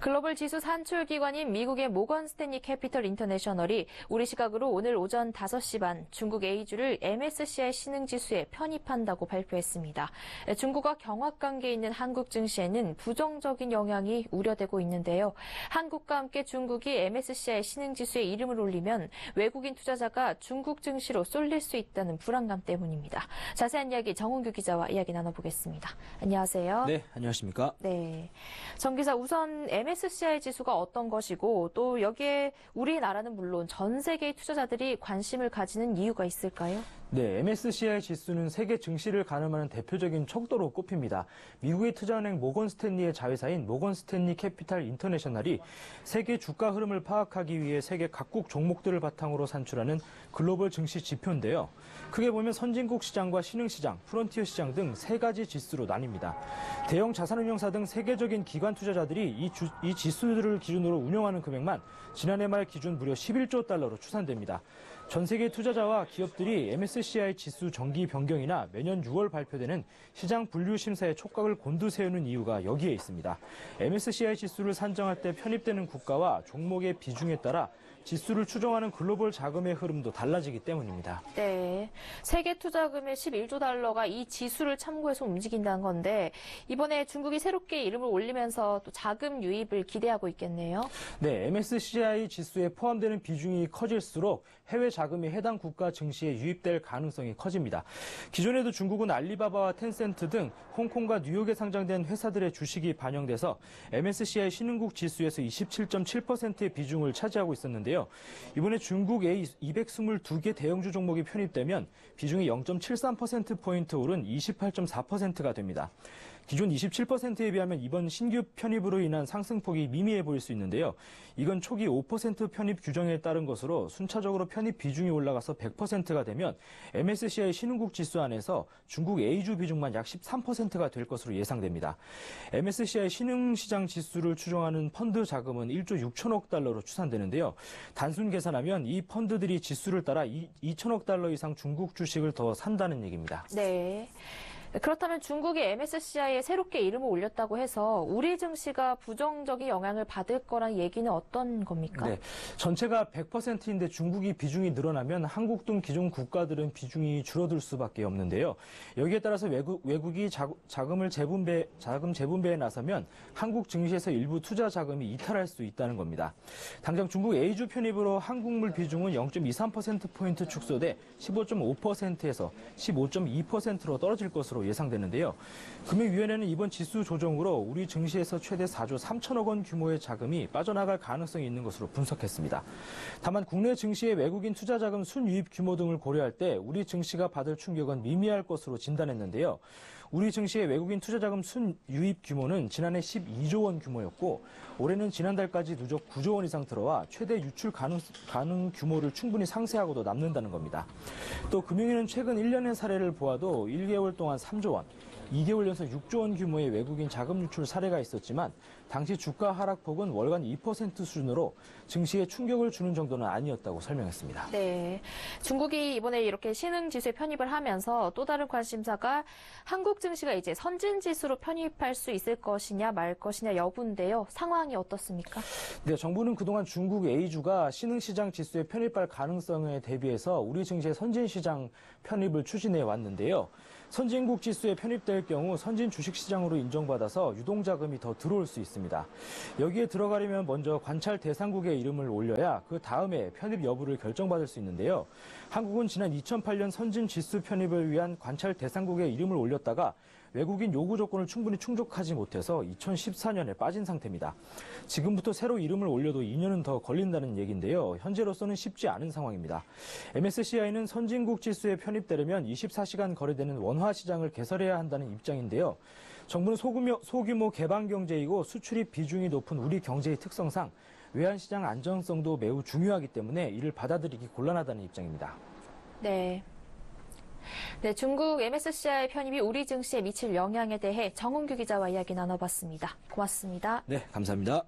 글로벌 지수 산출 기관인 미국의 모건 스탠리 캐피털 인터내셔널이 우리 시각으로 오늘 오전 5시 반 중국 A주를 MSCI 신흥지수에 편입한다고 발표했습니다. 중국과 경합관계에 있는 한국 증시에는 부정적인 영향이 우려되고 있는데요. 한국과 함께 중국이 MSCI 신흥지수에 이름을 올리면 외국인 투자자가 중국 증시로 쏠릴 수 있다는 불안감 때문입니다. 자세한 이야기 정은규 기자와 이야기 나눠보겠습니다. 안녕하세요. 네, 안녕하십니까? 네, 정 기자, 우선 MSCI 지수가 어떤 것이고 또 여기에 우리나라는 물론 전 세계의 투자자들이 관심을 가지는 이유가 있을까요? 네, MSCI 지수는 세계 증시를 가늠하는 대표적인 척도로 꼽힙니다. 미국의 투자은행 모건 스탠리의 자회사인 모건 스탠리 캐피탈 인터내셔널이 세계 주가 흐름을 파악하기 위해 세계 각국 종목들을 바탕으로 산출하는 글로벌 증시 지표인데요. 크게 보면 선진국 시장과 신흥시장, 프론티어 시장 등 세 가지 지수로 나뉩니다. 대형 자산운용사 등 세계적인 기관 투자자들이 이 지수들을 기준으로 운영하는 금액만 지난해 말 기준 무려 11조 달러로 추산됩니다. 전 세계 투자자와 기업들이 MSCI 지수 정기 변경이나 매년 6월 발표되는 시장 분류 심사에 촉각을 곤두세우는 이유가 여기에 있습니다. MSCI 지수를 산정할 때 편입되는 국가와 종목의 비중에 따라 지수를 추정하는 글로벌 자금의 흐름도 달라지기 때문입니다. 네, 세계 투자금의 11조 달러가 이 지수를 참고해서 움직인다는 건데 이번에 중국이 새롭게 이름을 올리면서 또 자금 유입을 기대하고 있겠네요. 네, MSCI 지수에 포함되는 비중이 커질수록 해외 자금이 해당 국가 증시에 유입될 가능성이 커집니다. 기존에도 중국은 알리바바와 텐센트 등 홍콩과 뉴욕에 상장된 회사들의 주식이 반영돼서 MSCI 신흥국 지수에서 27.7%의 비중을 차지하고 있었는데요. 이번에 중국 A222개 대형주 종목이 편입되면 비중이 0.73%포인트 오른 28.4%가 됩니다. 기존 27%에 비하면 이번 신규 편입으로 인한 상승폭이 미미해 보일 수 있는데요. 이건 초기 5% 편입 규정에 따른 것으로 순차적으로 편입 비중이 올라가서 100%가 되면 MSCI 신흥국 지수 안에서 중국 A주 비중만 약 13%가 될 것으로 예상됩니다. MSCI 신흥시장 지수를 추정하는 펀드 자금은 1조 6천억 달러로 추산되는데요. 단순 계산하면 이 펀드들이 지수를 따라 2천억 달러 이상 중국 주식을 더 산다는 얘기입니다. 네. 그렇다면 중국이 MSCI에 새롭게 이름을 올렸다고 해서 우리 증시가 부정적인 영향을 받을 거란 얘기는 어떤 겁니까? 네, 전체가 100%인데 중국이 비중이 늘어나면 한국 등 기존 국가들은 비중이 줄어들 수밖에 없는데요. 여기에 따라서 외국이 자금 재분배에 나서면 한국 증시에서 일부 투자 자금이 이탈할 수 있다는 겁니다. 당장 중국 A주 편입으로 한국물 비중은 0.23%포인트 축소돼 15.5%에서 15.2%로 떨어질 것으로 예상되는데요. 금융위원회는 이번 지수 조정으로 우리 증시에서 최대 4조 3천억 원 규모의 자금이 빠져나갈 가능성이 있는 것으로 분석했습니다. 다만 국내 증시의 외국인 투자 자금 순유입 규모 등을 고려할 때 우리 증시가 받을 충격은 미미할 것으로 진단했는데요. 우리 증시의 외국인 투자 자금 순유입 규모는 지난해 12조 원 규모였고 올해는 지난달까지 누적 9조 원 이상 들어와 최대 유출 가능 규모를 충분히 상쇄하고도 남는다는 겁니다. 또 금융위는 최근 1년의 사례를 보아도 1개월 동안 3조 원, 2개월 연속 6조 원 규모의 외국인 자금 유출 사례가 있었지만 당시 주가 하락폭은 월간 2% 수준으로 증시에 충격을 주는 정도는 아니었다고 설명했습니다. 네, 중국이 이번에 이렇게 신흥지수에 편입을 하면서 또 다른 관심사가 한국 증시가 이제 선진지수로 편입할 수 있을 것이냐 말 것이냐 여부인데요. 상황이 어떻습니까? 네, 정부는 그동안 중국 A주가 신흥시장 지수에 편입할 가능성에 대비해서 우리 증시의 선진시장 편입을 추진해 왔는데요. 선진국 지수에 편입될 경우 선진 주식시장으로 인정받아서 유동자금이 더 들어올 수 있습니다. 여기에 들어가려면 먼저 관찰 대상국의 이름을 올려야 그 다음에 편입 여부를 결정받을 수 있는데요. 한국은 지난 2008년 선진 지수 편입을 위한 관찰 대상국의 이름을 올렸다가 외국인 요구 조건을 충분히 충족하지 못해서 2014년에 빠진 상태입니다. 지금부터 새로 이름을 올려도 2년은 더 걸린다는 얘기인데요. 현재로서는 쉽지 않은 상황입니다. MSCI는 선진국 지수에 편입되려면 24시간 거래되는 원화 시장을 개설해야 한다는 입장인데요. 정부는 소규모 개방 경제이고 수출입 비중이 높은 우리 경제의 특성상 외환시장 안정성도 매우 중요하기 때문에 이를 받아들이기 곤란하다는 입장입니다. 네. 네, 중국 MSCI 편입이 우리 증시에 미칠 영향에 대해 정은규 기자와 이야기 나눠봤습니다. 고맙습니다. 네, 감사합니다.